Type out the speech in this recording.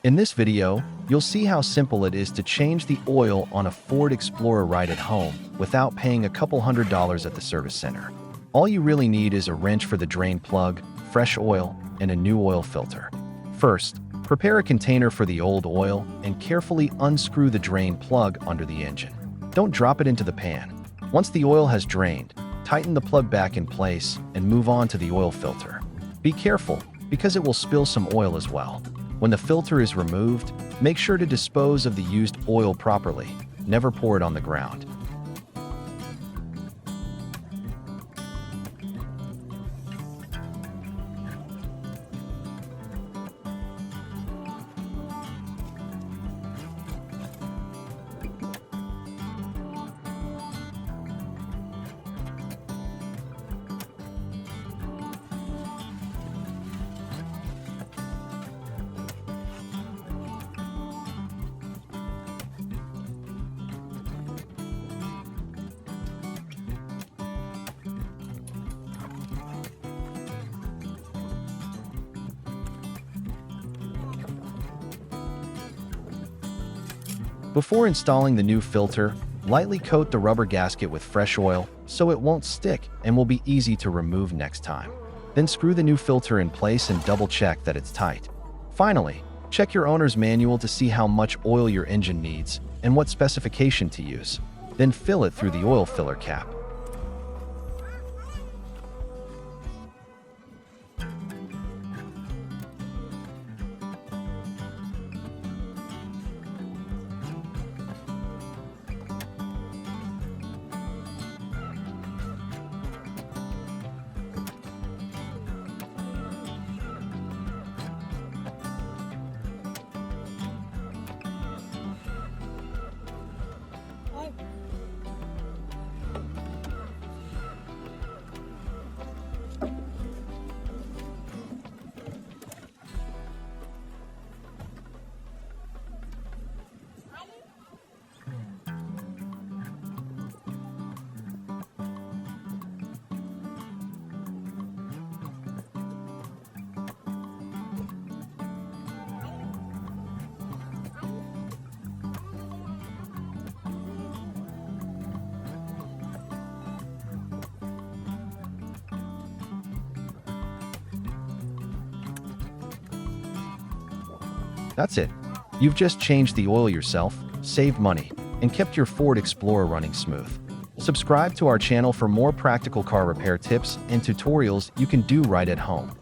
In this video, you'll see how simple it is to change the oil on a Ford Explorer right at home without paying a couple $100s at the service center. All you really need is a wrench for the drain plug, fresh oil, and a new oil filter. First, prepare a container for the old oil and carefully unscrew the drain plug under the engine. Don't drop it into the pan. Once the oil has drained, tighten the plug back in place and move on to the oil filter. Be careful, because it will spill some oil as well. When the filter is removed, make sure to dispose of the used oil properly. Never pour it on the ground. Before installing the new filter, lightly coat the rubber gasket with fresh oil so it won't stick and will be easy to remove next time. Then screw the new filter in place and double-check that it's tight. Finally, check your owner's manual to see how much oil your engine needs and what specification to use. Then fill it through the oil filler cap. That's it. You've just changed the oil yourself, saved money, and kept your Ford Explorer running smooth. Subscribe to our channel for more practical car repair tips and tutorials you can do right at home.